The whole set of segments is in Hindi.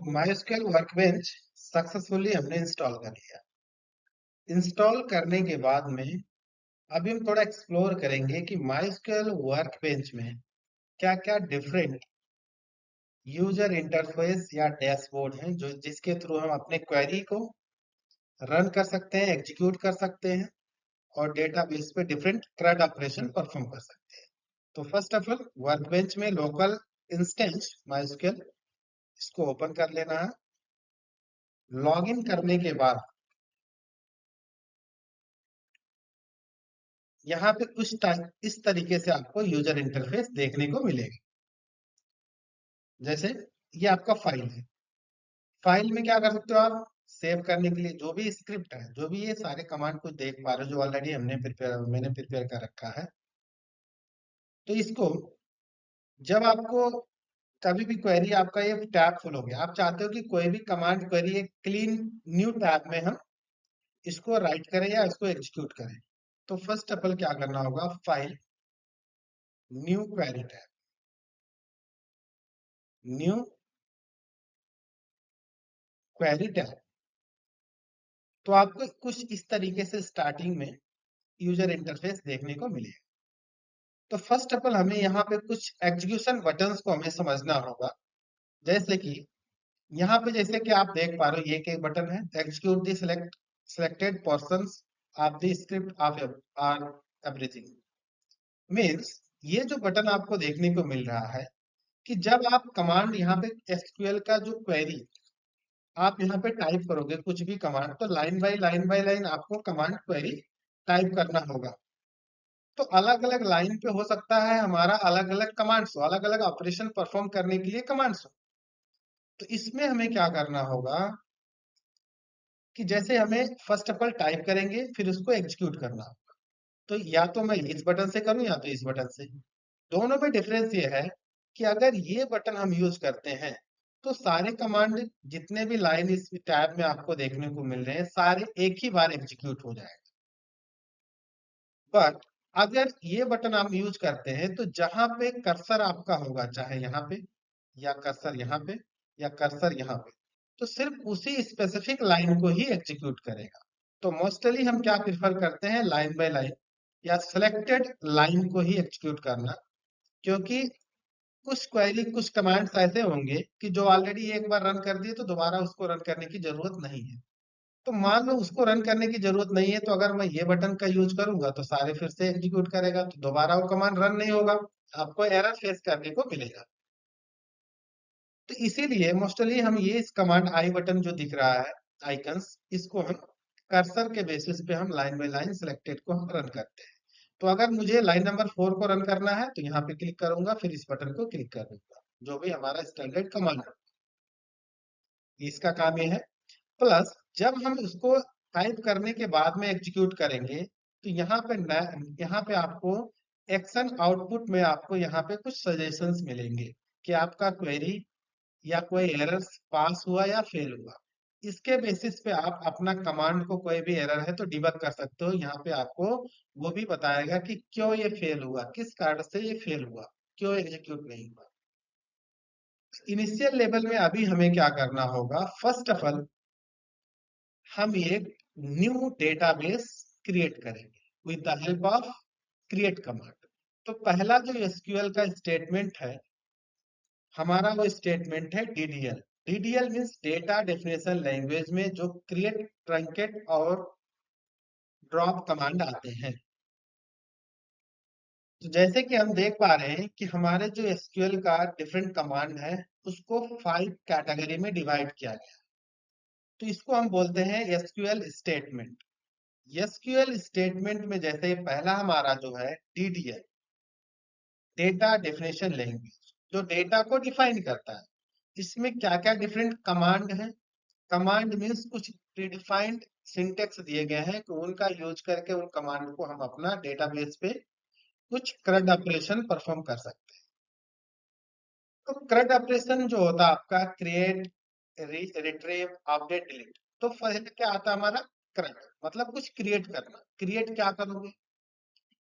MySQL वर्कबेंच सक्सेसफुली हमने इंस्टॉल कर लिया। इंस्टॉल करने के बाद में अभी हम थोड़ा एक्सप्लोर करेंगे कि MySQL वर्कबेंच में क्या-क्या डिफरेंट यूजर इंटरफेस या डैशबोर्ड हैं जो जिसके थ्रू हम अपने क्वेरी को रन कर सकते हैं, एग्जीक्यूट कर सकते हैं और डेटाबेस पे डिफरेंट CRUD ऑपरेशन परफॉर्म कर सकते हैं। तो फर्स्ट ऑफ ऑल वर्कबेंच में लोकल इंस्टेंस MySQL इसको ओपन कर लेना है। लॉगिन करने के बाद यहाँ पे इस तरीके से आपको यूजर इंटरफेस देखने को मिलेगा। जैसे ये आपका फाइल है। फाइल में क्या कर सकते हो आप? सेव करने के लिए जो भी स्क्रिप्ट है, जो भी ये सारे कमांड को देख पा रहे हो जो ऑलरेडी मैंने प्रिपेयर कर रखा है, तो इसको जब आपको कभी भी क्वेरी आपका ये टैब फुल हो गया, आप चाहते हो कि कोई भी कमांड क्वेरी एक क्लीन न्यू टैब में हम इसको राइट करें या इसको एग्जीक्यूट करें, तो फर्स्ट ऑफ ऑल क्या करना होगा? File, new query tab, new query tab. तो आपको कुछ इस तरीके से स्टार्टिंग में यूजर इंटरफेस देखने को मिलेगा। तो फर्स्ट ऑफ ऑल हमें यहाँ पे कुछ एग्जीक्यूशन बटन्स को हमें समझना होगा। जैसे कि यहाँ पे जैसे कि आप देख पा रहे हो ये एक बटन है, execute the selected portions of the script of or everything. Means ये जो बटन आपको देखने को मिल रहा है कि जब आप कमांड यहाँ पे एसक्यूएल का जो क्वेरी आप यहाँ पे टाइप करोगे कुछ भी कमांड, तो लाइन बाय लाइन आपको कमांड क्वेरी टाइप करना होगा। तो अलग अलग लाइन पे हो सकता है हमारा अलग अलग कमांड्स हो, अलग अलग ऑपरेशन परफॉर्म करने के लिए कमांड्स हो। तो इसमें हमें क्या करना होगा कि जैसे हमें फर्स्ट ऑफ ऑल टाइप करेंगे फिर उसको एग्जीक्यूट करना होगा। तो या तो मैं इस बटन से करूं या तो इस बटन से। दोनों में डिफरेंस ये है कि अगर ये बटन हम यूज करते हैं तो सारे कमांड जितने भी लाइन इस टैब में आपको देखने को मिल रहे हैं सारे एक ही बार एग्जीक्यूट हो जाएगा। बट अगर ये बटन आप यूज करते हैं तो जहां पे कर्सर आपका होगा, चाहे यहाँ पे या कर्सर यहाँ पे या कर्सर यहाँ पे, तो सिर्फ उसी स्पेसिफिक लाइन को ही एग्जीक्यूट करेगा। तो मोस्टली हम क्या प्रिफर करते हैं? लाइन बाय लाइन या सिलेक्टेड लाइन को ही एग्जीक्यूट करना। क्योंकि कुछ क्वेरी कुछ कमांड्स ऐसे होंगे कि जो ऑलरेडी एक बार रन कर दिए तो दोबारा उसको रन करने की जरूरत नहीं है। तो मान लो उसको रन करने की जरूरत नहीं है, तो अगर मैं ये बटन का यूज करूंगा तो सारे फिर से एग्जीक्यूट करेगा, तो दोबारा वो कमांड रन नहीं होगा, आपको एरर फेस करने को मिलेगा। तो इसीलिए मोस्टली हम ये इस कमांड आई बटन जो दिख रहा है, आइकन्स, इसको हम कर्सर के बेसिस पे हम लाइन बाय लाइन सिलेक्टेड को हम रन करते हैं। तो अगर मुझे लाइन नंबर 4 को रन करना है तो यहाँ पे क्लिक करूंगा, फिर इस बटन को क्लिक कर दूंगा, जो भी हमारा स्टैंडर्ड कमांड है। इसका काम ये है। प्लस जब हम उसको टाइप करने के बाद में एग्जीक्यूट करेंगे तो यहाँ पे आपको एक्शन आउटपुट में आपको यहाँ पे कुछ सजेशंस मिलेंगे कि आपका क्वेरी या कोई एरर पास हुआ या फेल हुआ। इसके बेसिस पे आप अपना कमांड को कोई भी एरर है तो डिबग कर सकते हो। यहाँ पे आपको वो भी बताएगा कि क्यों ये फेल हुआ, किस कारण से ये फेल हुआ, क्यों एग्जीक्यूट नहीं हुआ। इनिशियल लेवल में अभी हमें क्या करना होगा? फर्स्ट ऑफ ऑल हम एक न्यू डेटाबेस क्रिएट करेंगे with the help of create command. तो पहला जो एसक्यूएल का स्टेटमेंट है हमारा, वो स्टेटमेंट है DDL. DDL means data definition language में जो क्रिएट, ट्रंकेट और ड्रॉप कमांड आते हैं। तो जैसे कि हम देख पा रहे हैं कि हमारे जो एसक्यूएल का डिफरेंट कमांड है उसको 5 कैटेगरी में डिवाइड किया गया। तो इसको हम बोलते हैं एसक्यूएल स्टेटमेंट। एसक्यूएल स्टेटमेंट में जैसे पहला हमारा जो है डीडीएल, डेटा डेफिनेशन लैंग्वेज, जो डेटा को डिफाइन करता है। इसमें क्या क्या डिफरेंट कमांड है? कमांड मीन्स कुछ प्रीडिफाइंड सिंटेक्स दिए गए हैं कि उनका यूज करके उन कमांड को हम अपना डेटाबेस पे कुछ क्रड ऑपरेशन परफॉर्म कर सकते हैं। तो क्रड ऑपरेशन जो होता है आपका क्रिएट, रिट्रीव, अपडेट, डिलीट। तो पहले क्या आता है हमारा? क्रड मतलब कुछ क्रिएट करना। क्रिएट क्या करोगे?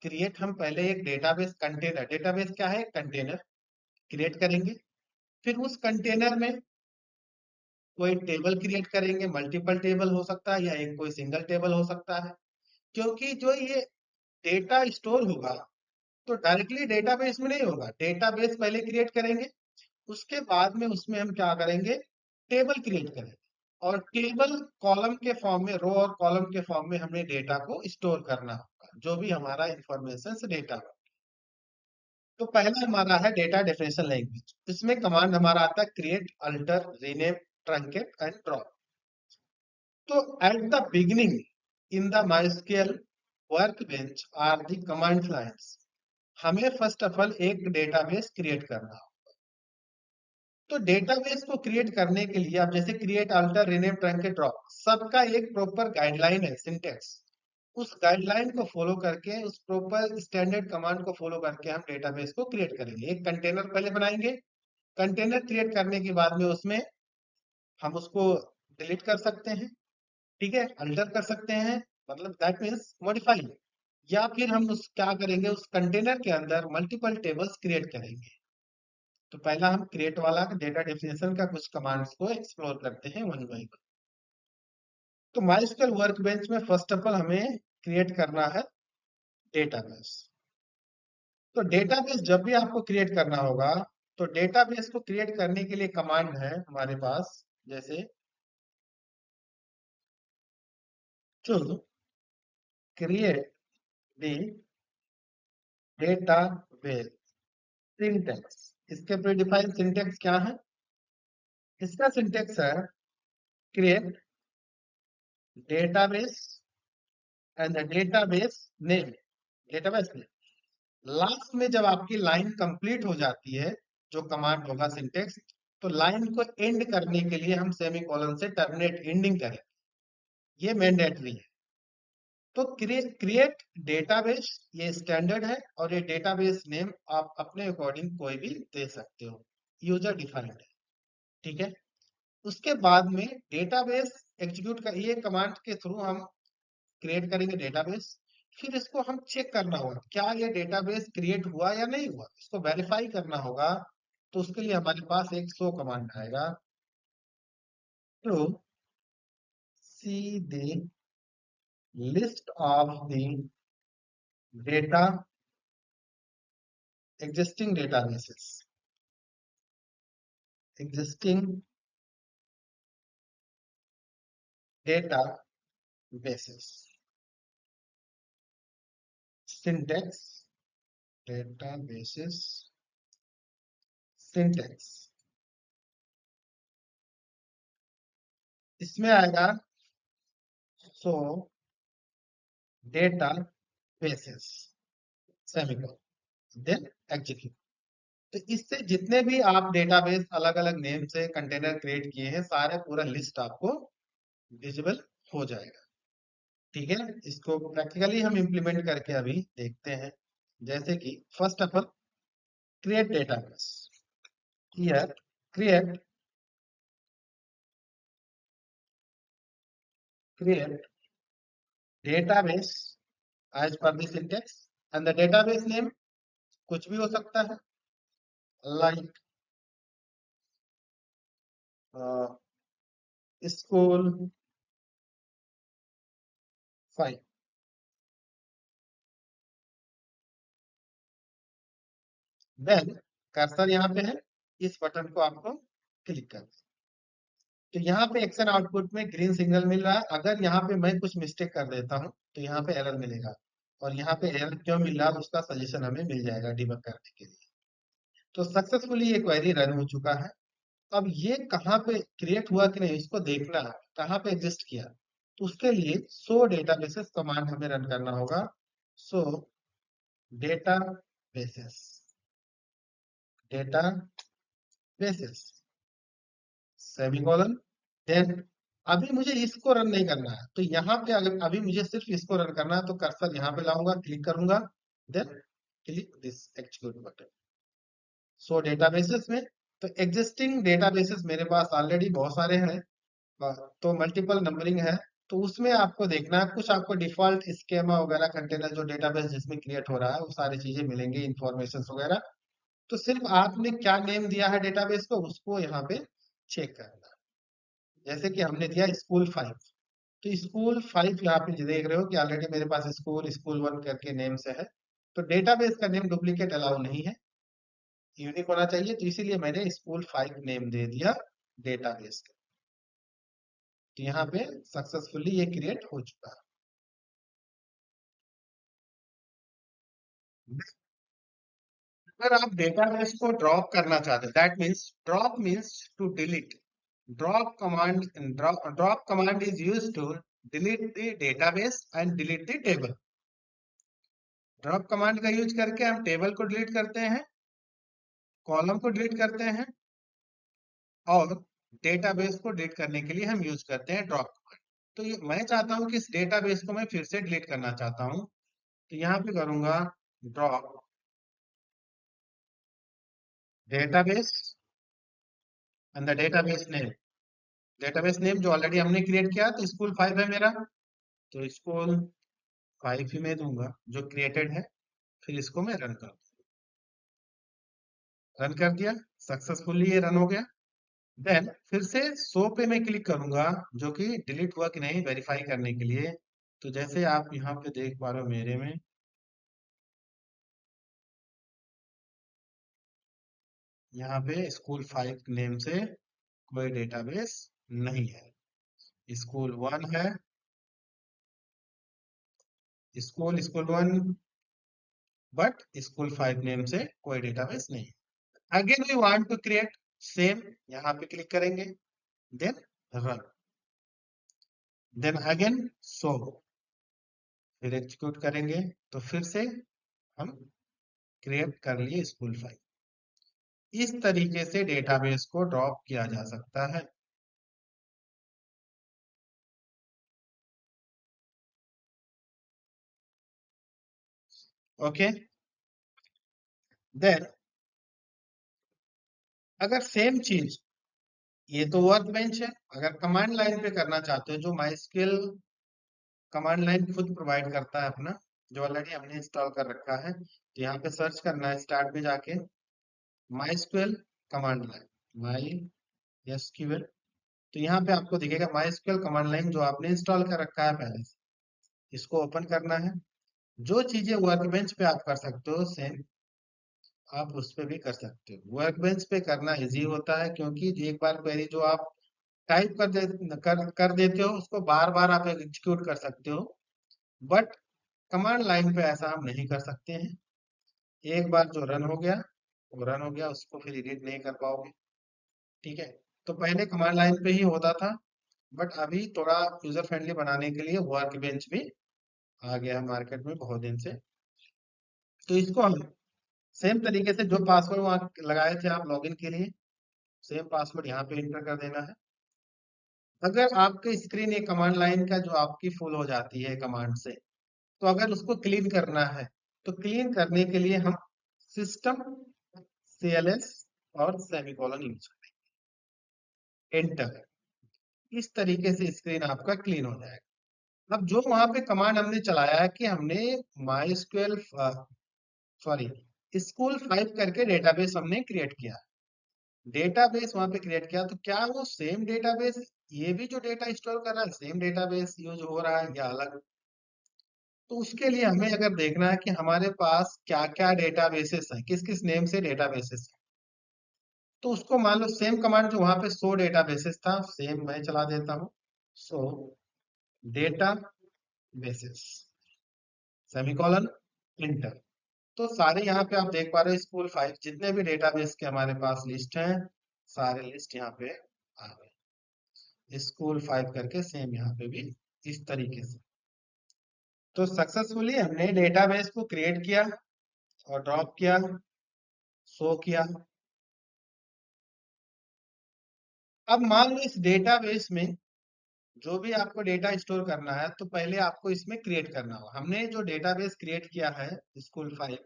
क्रिएट हम पहले एक डेटाबेस कंटेनर, डेटाबेस क्या है? कंटेनर क्रिएट करेंगे। फिर उस कंटेनर में कोई टेबल क्रिएट करेंगे, मल्टीपल टेबल हो सकता है या एक कोई सिंगल टेबल हो सकता है, क्योंकि जो ये डेटा स्टोर होगा तो डायरेक्टली डेटाबेस में नहीं होगा। डेटाबेस पहले क्रिएट करेंगे, उसके बाद में उसमें हम क्या करेंगे, टेबल क्रिएट करेंगे, और टेबल कॉलम के फॉर्म में, रो और कॉलम के फॉर्म में हमें डेटा को स्टोर करना होगा, जो भी हमारा इंफॉर्मेशन डेटा हो। तो पहला हमारा है डेटा डेफिनेशन लैंग्वेज। इसमें कमांड हमारा आता है create, alter, rename, truncate and drop. तो at the beginning in the MySQL workbench are the command lines. हमें फर्स्ट ऑफ ऑल एक डेटाबेस क्रिएट करना हो। तो डेटाबेस को क्रिएट करने के लिए आप जैसे create, alter, rename, truncate, drop, सबका एक प्रॉपर गाइडलाइन है, सिंटेक्स। उस गाइडलाइन को फॉलो करके, उस प्रॉपर स्टैंडर्ड कमांड को फॉलो करके हम डेटाबेस को क्रिएट करेंगे। एक कंटेनर पहले बनाएंगे, कंटेनर क्रिएट करने के बाद में उसमें हम उसको डिलीट कर सकते हैं, ठीक है, अल्टर कर सकते हैं, मतलब दैट मीन्स मॉडिफाई, या फिर हम उस क्या करेंगे, उस कंटेनर के अंदर मल्टीपल टेबल्स क्रिएट करेंगे। तो पहला हम क्रिएट वाला डेटा डेफिनेशन का कुछ कमांड्स को एक्सप्लोर करते हैं वन बाय वन। तो माइस्क्यूएल वर्कबेंच में फर्स्ट ऑफ ऑल हमें क्रिएट करना है डेटाबेस। तो डेटाबेस जब भी आपको क्रिएट करना होगा, तो डेटाबेस को क्रिएट करने के लिए कमांड है हमारे पास, जैसे choose create the database syntax. इसके प्रीडिफाइंड सिंटेक्स क्या है? इसका सिंटेक्स है create database and the database name, database name. Last में जब आपकी लाइन कंप्लीट हो जाती है, जो कमांड होगा सिंटेक्स, तो लाइन को एंड करने के लिए हम सेमीकोलन से टर्मिनेट एंडिंग करें, ये मैंडेटरी है। तो क्रिएट डेटाबेस ये स्टैंडर्ड है, और ये डेटाबेस नेम आप अपने अकॉर्डिंग कोई भी दे सकते हो, यूजर डिफाइंड है, ठीक है। उसके बाद में डेटाबेस एग्जीक्यूट कर, ये कमांड के थ्रू हम क्रिएट करेंगे डेटाबेस। फिर इसको हम चेक करना होगा क्या ये डेटाबेस क्रिएट हुआ या नहीं हुआ, इसको वेरीफाई करना होगा। तो उसके लिए हमारे पास एक शो कमांड आएगा, to see the list of the data existing databases, existing databases, syntax, databases syntax. इसमें आएगा show databases semicolon, then execute. तो इससे जितने भी आप डेटाबेस अलग अलग नेम से कंटेनर क्रिएट किए हैं, सारे पूरा लिस्ट आपको विजिबल हो जाएगा, ठीक है। इसको प्रैक्टिकली हम इंप्लीमेंट करके अभी देखते हैं। जैसे कि first of all create database, here create database as per the syntax, and the database name कुछ भी हो सकता है, लाइक स्कूल 5। देन कर्सर यहाँ पे है, इस बटन को आपको क्लिक कर, तो यहाँ पे एक्शन आउटपुट में ग्रीन सिग्नल मिल रहा है। अगर यहाँ पे मैं कुछ मिस्टेक कर देता हूँ तो यहाँ पे एरर मिलेगा, और यहाँ पे एरर क्यों मिल रहा है उसका सजेशन हमें मिल जाएगा डिबग करने के लिए। तो सक्सेसफुली ये क्वेरी रन हो चुका है। अब ये कहाँ पे क्रिएट हुआ कि नहीं इसको देखना है, कहाँ पे एग्जिस्ट किया। तो उसके लिए सो डेटाबेसेस कमांड हमें रन करना होगा, सो डेटाबेसेस, डेटाबेसेस सेमीकोलन, देन अभी मुझे इसको रन नहीं करना है, तो यहाँ पे अगर अभी मुझे सिर्फ इसको रन करना है, तो कर्सर यहाँ पे लाऊंगा, क्लिक करूंगा, then click this execute button. So databases में तो एग्जिस्टिंग डेटाबेसेस मेरे पास ऑलरेडी बहुत सारे हैं, तो मल्टीपल नंबरिंग है। तो उसमें आपको देखना है, कुछ आपको डिफॉल्ट स्कीमा वगैरह कंटेनर जो डेटाबेस जिसमें क्रिएट हो रहा है वो सारी चीजें मिलेंगी, इंफॉर्मेशन वगैरह। तो सिर्फ आपने क्या नेम दिया है डेटाबेस को, उसको यहाँ पे चेक करना है। जैसे कि हमने दिया स्कूल 5, तो स्कूल 5 यहाँ पे देख रहे हो कि ऑलरेडी मेरे पास स्कूल 1 करके नेम से है, तो डेटाबेस का नेम डुप्लीकेट अलाउ नहीं है, यूनिक होना चाहिए, तो इसीलिए मैंने स्कूल 5 नेम दे दिया डेटाबेस का। तो यहाँ पे सक्सेसफुली ये क्रिएट हो चुका है। अगर आप डेटाबेस को ड्रॉप करना चाहते हैं, that means drop means to delete. Drop command is use to delete the database and delete the table. Drop command का यूज करके हम टेबल को डिलीट करते हैं, कॉलम को डिलीट करते हैं, और डेटाबेस को डिलीट करने के लिए हम यूज करते हैं ड्रॉप कमांड। तो ये मैं चाहता हूं कि इस डेटाबेस को मैं फिर से डिलीट करना चाहता हूं, तो यहाँ पे करूंगा drop database and the database name. Database name जो ऑलरेडी हमने क्रिएट किया, तो स्कूल 5 है मेरा, तो स्कूल 5 ही मैं दूंगा जो क्रिएटेड है। फिर इसको मैं रन कर दिया, सक्सेसफुली ये रन हो गया। देन फिर से शो पे मैं क्लिक करूंगा, जो कि डिलीट हुआ कि नहीं वेरीफाई करने के लिए। तो जैसे आप यहाँ पे देख पा रहे हो मेरे में, यहाँ पे स्कूल 5 नेम से कोई डेटाबेस नहीं है। स्कूल 1 है, स्कूल 1, बट स्कूल 5 नेम से कोई डेटाबेस नहीं है। Again we want to create same, यहाँ पे क्लिक करेंगे, then run, then again show, फिर एग्जीक्यूट करेंगे, तो फिर से हम क्रिएट कर लिए स्कूल 5। इस तरीके से डेटाबेस को ड्रॉप किया जा सकता है। ओके, देन अगर सेम चीज, ये तो वर्क बेंच है, अगर कमांड लाइन पे करना चाहते हो, जो माइस्क्ल कमांड लाइन खुद प्रोवाइड करता है अपना, जो ऑलरेडी हमने इंस्टॉल कर रखा है, तो यहाँ पे सर्च करना है स्टार्ट पे जाके MySQL command line, my SQL. तो यहाँ पे आपको दिखेगा माइस्क्ल कमांड लाइन जो आपने इंस्टॉल कर रखा है पहले से, इसको ओपन करना है। जो चीजें वर्क बेंच पे आप कर सकते हो, सेम आप उस पे भी कर सकते हो। वर्क बेंच पे करना इजी होता है, क्योंकि एक बार क्वेरी जो आप टाइप कर देते हो, उसको बार बार आप एग्जीक्यूट कर सकते हो, बट कमांड लाइन पे ऐसा हम नहीं कर सकते हैं। एक बार जो रन हो गया वो रन हो गया, उसको फिर एडिट नहीं कर पाओगे। ठीक है, तो पहले कमांड लाइन पे ही होता था, बट अभी थोड़ा यूजर फ्रेंडली बनाने के लिए वर्क बेंच भी आ गया है मार्केट में बहुत दिन से। तो इसको हम सेम तरीके से, जो पासवर्ड वहाँ लगाए थे आप लॉगिन के लिए, सेम पासवर्ड यहाँ पे इंटर कर देना है। अगर आपके स्क्रीन एक कमांड लाइन का जो आपकी फुल हो जाती है कमांड से, तो अगर उसको क्लीन करना है, तो क्लीन करने के लिए हम सिस्टम CLS और सेमीकोलन यूज करें, एंटर। इस तरीके से स्क्रीन आपका क्लीन हो जाएगा। अब जो वहां पे कमांड हमने चलाया है कि हमने माई सॉरी स्कूल 5 करके डेटाबेस हमने क्रिएट किया, डेटाबेस वहां पे क्रिएट किया, तो क्या वो सेम डेटाबेस, ये भी जो डेटा स्टोर कर रहा है सेम डेटाबेस यूज हो रहा है या अलग? तो उसके लिए हमें अगर देखना है कि हमारे पास क्या क्या डेटाबेसेस हैं, किस किस नेम से डेटाबेसेस हैं, तो उसको मान लो सेम कमांड जो वहां पे शो डेटाबेसेस था, सेम मैं चला देता हूँ, show data basis semicolon inter. तो सारे यहाँ पे आप देख पा रहे हो स्कूल 5 जितने भी डेटाबेस के हमारे पास लिस्ट हैं, सारे लिस्ट यहाँ पे आ गए, स्कूल 5 करके सेम यहाँ पे भी इस तरीके से। तो सक्सेसफुली हमने डेटाबेस को क्रिएट किया और ड्रॉप किया, शो किया। अब मान लो इस डेटाबेस में जो भी आपको डेटा स्टोर करना है, तो पहले आपको इसमें क्रिएट करना होगा। हमने जो डेटाबेस क्रिएट किया है स्कूल 5,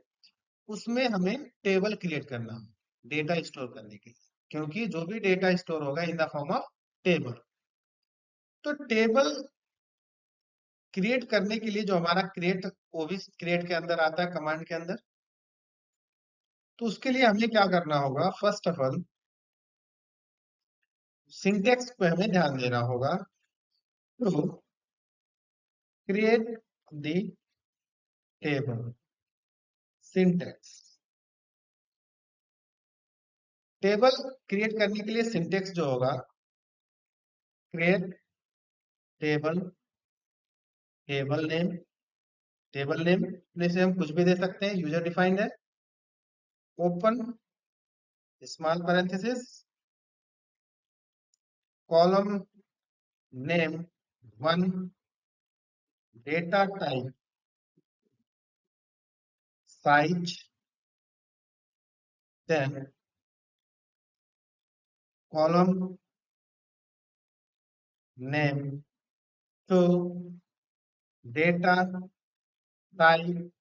उसमें हमें टेबल क्रिएट करना है डेटा स्टोर करने के लिए, क्योंकि जो भी डेटा स्टोर होगा in the form of table. तो टेबल क्रिएट करने के लिए जो हमारा क्रिएट, वो भी क्रिएट के अंदर आता है कमांड के अंदर। तो उसके लिए हमें क्या करना होगा, फर्स्ट ऑफ ऑल सिंटेक्स पे हमें ध्यान देना होगा। To create the table syntax, table create करने के लिए सिंटेक्स जो होगा, create table, table name, table name में से हम कुछ भी दे सकते हैं, यूजर डिफाइंड है। Open small parenthesis, column name one, data type size, then column name two, data type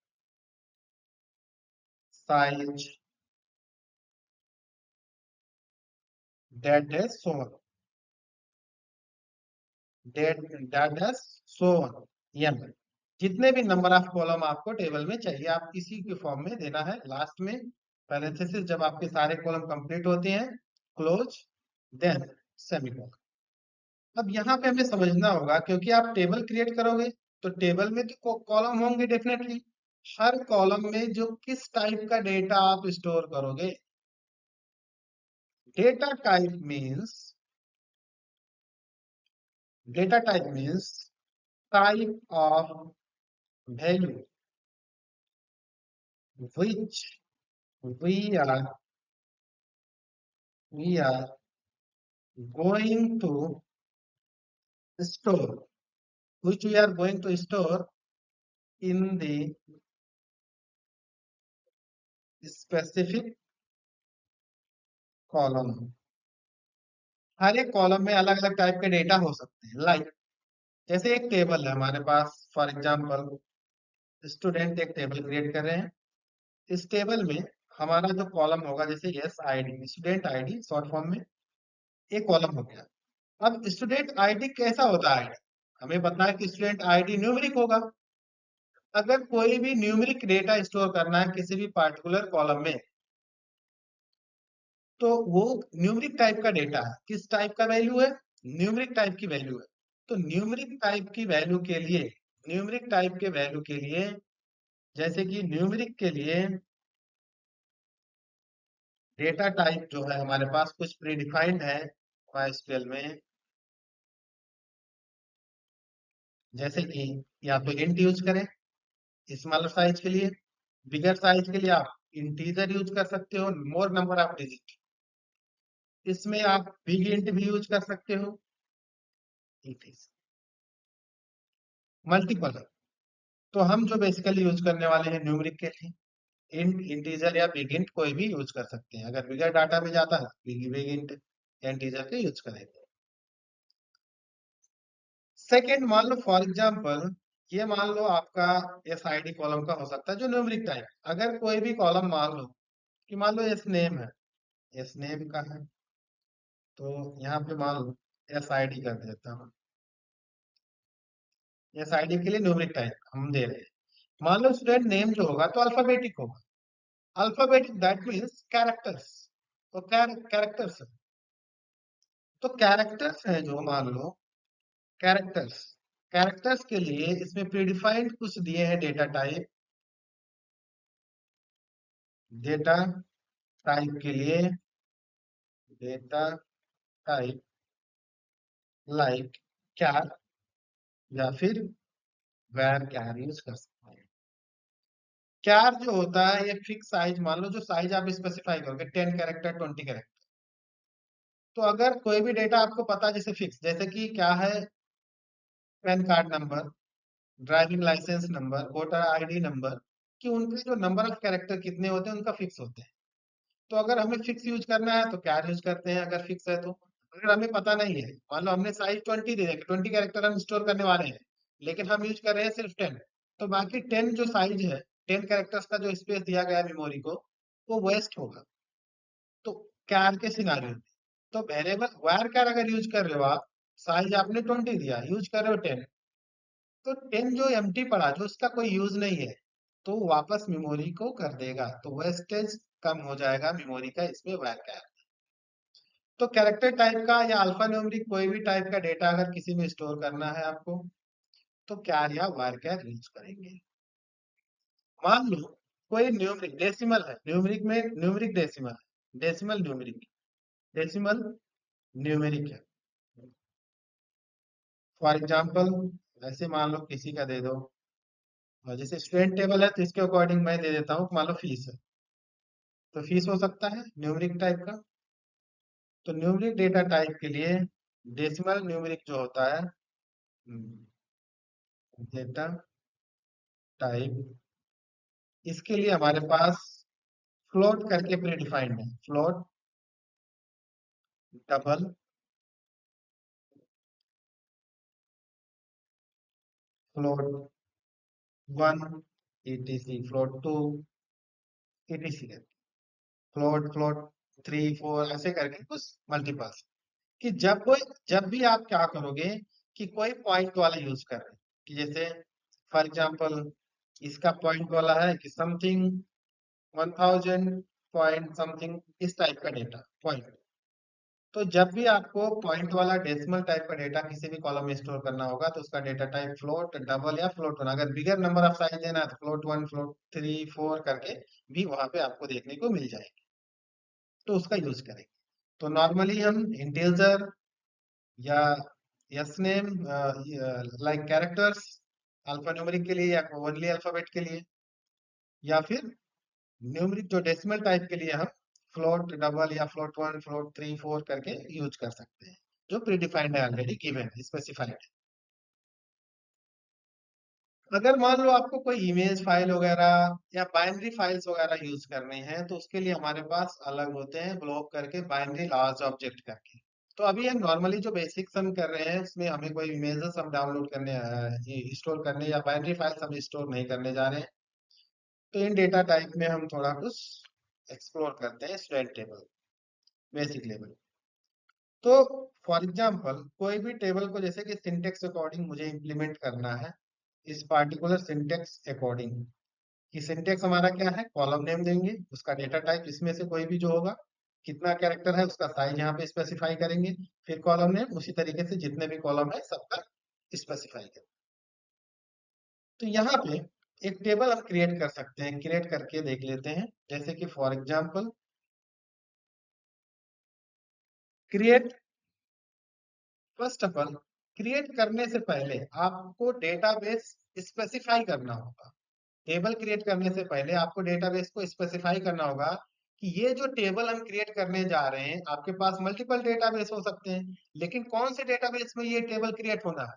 size, that is so on, that is so on, um. जितने भी नंबर ऑफ कॉलम आपको टेबल में चाहिए, आप इसी के फॉर्म में देना है। लास्ट में पैरेंथेसिस, जब आपके सारे कॉलम कंप्लीट होते हैं, क्लोज, देन सेमीकोलन। अब यहाँ पे हमें समझना होगा, क्योंकि आप टेबल क्रिएट करोगे तो टेबल में तो कॉलम होंगे डेफिनेटली। हर कॉलम में जो किस टाइप का डेटा आप स्टोर करोगे, data type means, data type means type of value which we are we are going to store, which we are going to store in the specific column। हर एक कॉलम में अलग अलग टाइप के डेटा हो सकते हैं। लाइक जैसे एक टेबल है हमारे पास, फॉर एग्जांपल स्टूडेंट एक टेबल क्रिएट कर रहे हैं। इस टेबल में हमारा जो कॉलम होगा, जैसे S I D, student ID short form में, एक कॉलम हो गया। अब स्टूडेंट आईडी कैसा होता है? हमें पता है कि स्टूडेंट आईडी न्यूमेरिक होगा। अगर कोई भी न्यूमेरिक डेटा स्टोर करना है किसी भी पार्टिकुलर कॉलम में, तो वो न्यूमेरिक टाइप का डेटा है। किस टाइप का वैल्यू है? न्यूमेरिक टाइप की वैल्यू है। तो न्यूमेरिक टाइप की वैल्यू के लिए, न्यूमेरिक टाइप के वैल्यू के लिए, जैसे कि न्यूमेरिक के लिए डेटा टाइप जो है हमारे पास कुछ प्रीडिफाइंड है MySQL में। जैसे कि या तो इंट यूज करें स्मॉलर साइज के लिए, बिगर साइज के लिए आप इंटीजर यूज कर सकते हो, मोर नंबर ऑफ डिजिट। इसमें आप बिग इंट भी यूज कर सकते हो, मल्टीपल। तो हम जो बेसिकली यूज करने वाले हैं न्यूमेरिक के लिए, इंट, इंटीजर या बिग इंट कोई भी यूज कर सकते हैं। अगर बिगर डाटा में जाता है बिग इंट या इंटीजर के यूज करेंगे। सेकेंड, मान लो फॉर एग्जांपल, ये मान लो आपका एस आई डी कॉलम का हो सकता है जो न्यूमेरिक टाइप। अगर कोई भी कॉलम मान लो कि मान लो एस नेम है, एस नेम का है, तो यहाँ पे मान लो एस आई डी कर देता हूँ। एस आई डी के लिए न्यूमेरिक टाइप हम दे रहे हैं। मान लो स्टूडेंट नेम जो होगा तो अल्फाबेटिक होगा। अल्फाबेटिक दैट मीन्स कैरेक्टर्स, तो कैरेक्टर्स है। तो कैरेक्टर्स है जो, मान लो कैरेक्टर्स, कैरेक्टर्स के लिए इसमें प्रीडिफाइंड कुछ दिए हैं डेटा टाइप। डेटा टाइप के लिए डेटा टाइप लाइक कैर या फिर वैर कैर यूज कर सकते हैं। कैर जो होता है ये फिक्स साइज, मान लो जो साइज आप स्पेसिफाई करोगे 10 कैरेक्टर 20 कैरेक्टर। तो अगर कोई भी डेटा आपको पता है जैसे फिक्स, जैसे कि क्या है, PAN card number, driving licence number, voter ID number, कि उनके जो नंबर ऑफ कैरेक्टर कितने होते हैं उनका फिक्स होते हैं। तो अगर हमें फिक्स यूज करना है तो क्या यूज करते हैं अगर फिक्स है तो। अगर हमें पता नहीं है, मान लो हमने साइज 20 दे दिया, 20 कैरेक्टर हम स्टोर करने वाले हैं, लेकिन हम यूज कर रहे हैं सिर्फ 10, तो बाकी 10 जो साइज है, 10 कैरेक्टर्स का जो स्पेस दिया गया है मेमोरी को, वो वेस्ट होगा। तो कैर के सिनारियो में, तो वेरिएबल वायर कैर अगर यूज कर रहे हो आप, साइज आपने 20 दिया, यूज कर रहे हो 10, तो 10 जो एम्प्टी पड़ा, जो उसका कोई यूज नहीं है, तो वापस मेमोरी को कर देगा, तो वेस्टेज कम हो जाएगा मेमोरी का इसमें वायर कैर। तो कैरेक्टर टाइप का या अल्फा न्यूमेरिक कोई भी टाइप का डेटा अगर किसी में स्टोर करना है आपको, तो कैर या वार कैर यूज करेंगे। मान लो कोई न्यूमेरिक डेसिमल है, न्यूमेरिक में न्यूमेरिक डेसिमल है, डेसिमल न्यूमेरिक है। फॉर एग्जाम्पल ऐसे मान लो किसी का दे दो, और जैसे स्टूडेंट टेबल है तो इसके अकॉर्डिंग मैं दे देता हूँ, मान लो फीस है, तो फीस हो सकता है न्यूमेरिक टाइप का। तो न्यूमेरिक डेटा टाइप के लिए डेसिमल न्यूमेरिक जो होता है, डेटा टाइप, इसके लिए हमारे पास फ्लोट करके प्री डिफाइंड है, float, double, float one, etc, float two, etc, float float three four ऐसे करके कुछ मल्टीपल्स, कि जब भी आप क्या करोगे कि कोई पॉइंट वाला यूज कर रहे हैं, कि जैसे फॉर एग्जांपल इसका पॉइंट वाला है कि समथिंग 1000 पॉइंट समथिंग, इस टाइप का डेटा पॉइंट। तो जब भी आपको पॉइंट वाला डेसिमल टाइप का डेटा किसी भी कॉलम में स्टोर करना होगा, तो उसका डेटा टाइप फ्लोट, डबल या फ्लोट वन, अगर बिगर नंबर ऑफ साइज देना है तो float one, float three, four करके भी वहां पे आपको देखने को मिल जाएगी, तो उसका यूज करेंगे। तो नॉर्मली हम इंटीजर या yes name, like characters alpha numeric के लिए या ओनली अल्फाबेट के लिए, या फिर न्यूमेरिक जो डेसिमल टाइप के लिए हम फ्लोट डबल या float one, float three, four करके यूज कर सकते हैं, जो प्री डिफाइंड है, ऑलरेडी गिवन है, स्पेसिफाइड। अगर मान लो आपको कोई इमेज फाइल वगैरह या बाइनरी फाइल्स वगैरह यूज करने हैं, तो उसके लिए हमारे पास अलग होते हैं ब्लॉक करके, बाइनरी लार्ज ऑब्जेक्ट करके। तो अभी हम नॉर्मली जो बेसिक्स हम कर रहे हैं उसमें हमें कोई इमेजेस हम डाउनलोड करने, स्टोर करने या बाइनरी फाइल्स हम स्टोर नहीं करने जा रहे हैं। तो इन डेटा टाइप में हम थोड़ा कुछ एक्सप्लोर करते हैं स्टूडेंट टेबल, बेसिक लेवल। तो फॉर एग्जांपल कोई भी टेबल को जैसे कि सिंटेक्स अकॉर्डिंग मुझे इंप्लीमेंट करना है, इस पार्टिकुलर सिंटेक्स अकॉर्डिंग, कि सिंटेक्स हमारा क्या है, कॉलम नेम देंगे, उसका डेटा टाइप इसमें से कोई भी जो होगा, कितना कैरेक्टर है उसका साइज यहाँ पे स्पेसिफाई करेंगे, फिर कॉलम नेम उसी तरीके से जितने भी कॉलम है सबका स्पेसिफाई करेंगे। तो यहाँ पे एक टेबल हम क्रिएट कर सकते हैं, क्रिएट करके देख लेते हैं, जैसे कि for example create, first of all create करने से पहले आपको डेटाबेस स्पेसिफाई करना होगा। टेबल क्रिएट करने से पहले आपको डेटाबेस को स्पेसिफाई करना होगा कि ये जो टेबल हम क्रिएट करने जा रहे हैं, आपके पास मल्टीपल डेटाबेस हो सकते हैं, लेकिन कौन से डेटाबेस में ये टेबल क्रिएट होना है।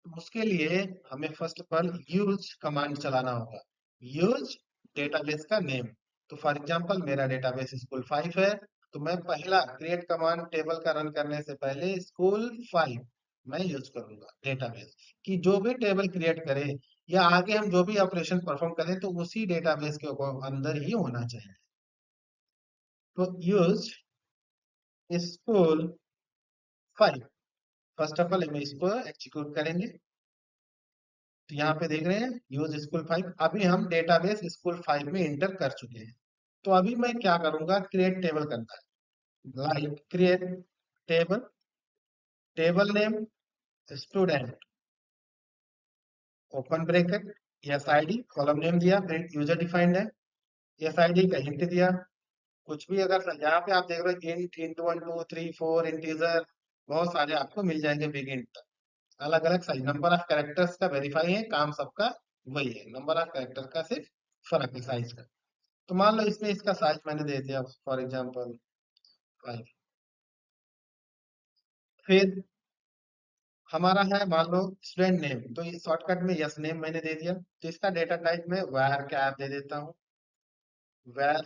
तो उसके लिए हमें first of all use command चलाना होगा, यूज डेटाबेस का नेम। तो फॉर एग्जांपल मेरा डेटाबेस स्कूल 5 है, तो मैं पहला क्रिएट कमांड टेबल का रन करने से पहले स्कूल 5 मैं यूज करूंगा डेटाबेस, कि जो भी टेबल क्रिएट करे या आगे हम जो भी ऑपरेशन परफॉर्म करें तो उसी डेटाबेस के अंदर ही होना चाहिए। तो use school 5, first of all हम इसको एग्जीक्यूट करेंगे। तो यहाँ पे देख रहे हैं यूज स्कूल 5, अभी हम डेटाबेस स्कूल 5 में इंटर कर चुके हैं। तो अभी मैं क्या करूंगा, क्रिएट टेबल करना है, like create table, table name student, open bracket, S I D, column name दिया, फिर यूजर डिफाइंड है, एस आई डी का हिंट दिया, कुछ भी अगर यहाँ पे आप देख रहे हो int, int one two three four, integer बहुत सारे आपको मिल जाएंगे बिग इंट, अलग अलग साइज, नंबर ऑफ कैरेक्टर्स का वेरीफाई है, काम सबका वही है, नंबर ऑफ कैरेक्टर का सिर्फ फर्क है साइज का। तो मान लो इसमें इसका साइज मैंने दे दिया फॉर एग्जांपल 5। फिर हमारा है मान लो स्टूडेंट नेम, तो ये शॉर्टकट में यस नेम मैंने दे दिया, तो इसका डेटा टाइप में वार कैर दे देता हूँ, वार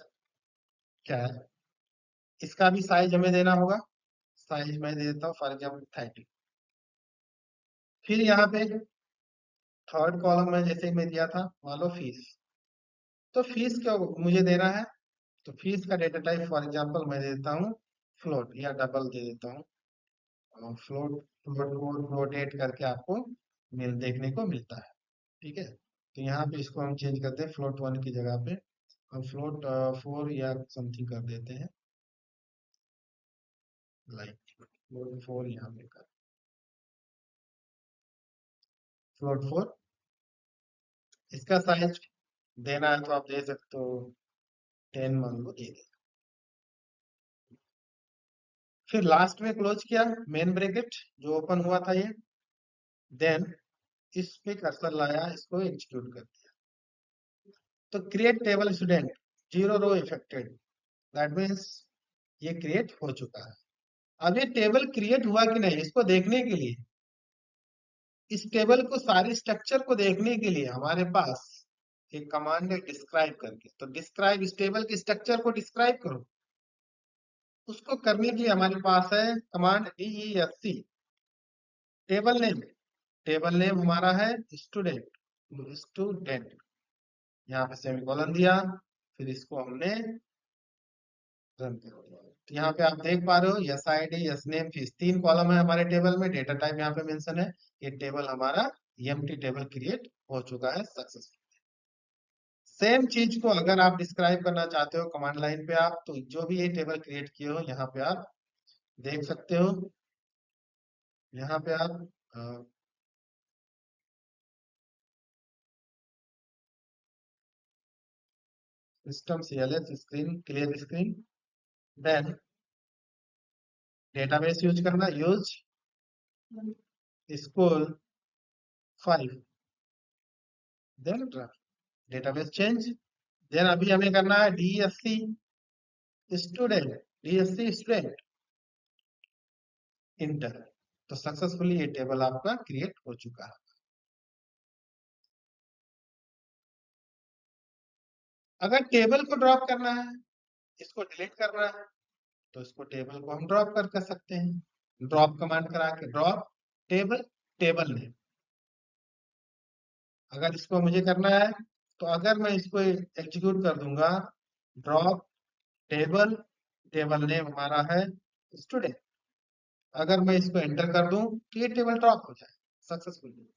कैर। इसका भी साइज हमें देना होगा, साइज मैं दे देता हूँ फॉर एग्जाम्पल 30। फिर यहाँ पे थर्ड कॉलम में जैसे मैं दिया था मान लो फीस, तो फीस क्या मुझे देना है, तो फीस का डेटा टाइप फॉर एग्जांपल मैं दे देता हूँ फ्लोट या डबल दे देता हूँ, और float float code float eight करके आपको देखने को मिलता है। ठीक है, तो यहाँ पे इसको हम चेंज करते हैं, फ्लोट वन की जगह पे हम फ्लोट 4 या समथिंग कर देते हैं, लाइन फ्लोट 4 यहाँ पे कर फ्लोट 4 इसका साइज देना है तो आप दे सकते हो 10 मान लो दे दे। फिर लास्ट में क्लोज किया मेन ब्रैकेट जो ओपन हुआ था ये, देन इस पे कर्सर लाया, इसको एग्जीक्यूट कर दिया। तो create table student 0 row affected, that means ये क्रिएट हो चुका है। अब ये टेबल क्रिएट हुआ कि नहीं इसको देखने के लिए, इस टेबल को सारी स्ट्रक्चर को देखने के लिए हमारे पास एक कमांड है डिस्क्राइब करके। तो डिस्क्राइब, इस टेबल के स्ट्रक्चर को डिस्क्राइब करो। उसको करने के लिए हमारे पास है command DESC, table name. Table name हमारा है स्टूडेंट, स्टूडेंट, यहाँ पे सेमीकोलन दिया, फिर इसको हमने रन कर दिया। तो यहाँ पे आप देख पा रहे हो yes ID, yes name, fees, 3 column है हमारे टेबल में। डेटा टाइप यहाँ पे मेंशन है। ये टेबल हमारा एम्प्टी टेबल क्रिएट हो चुका है सक्सेसफुल। सेम चीज को अगर आप डिस्क्राइब करना चाहते हो कमांड लाइन पे आप, तो जो भी ये टेबल क्रिएट किए हो यहाँ पे आप देख सकते हो। यहाँ पे आप system CLS screen clear screen, then database use करना, use school 5, then database change, then अभी हमें करना है DSC student, DSC student, enter. तो सक्सेसफुली ये टेबल आपका क्रिएट हो चुका है। अगर टेबल को ड्रॉप करना है, इसको डिलीट करना है, तो इसको टेबल को हम ड्रॉप कर सकते हैं ड्रॉप कमांड करा के। Drop table, table name. अगर इसको मुझे करना है तो अगर मैं इसको एग्जीक्यूट कर दूंगा, ड्रॉप टेबल, टेबल नेम हमारा है स्टूडेंट, अगर मैं इसको एंटर कर दूं तो ये टेबल ड्रॉप हो जाए सक्सेसफुली।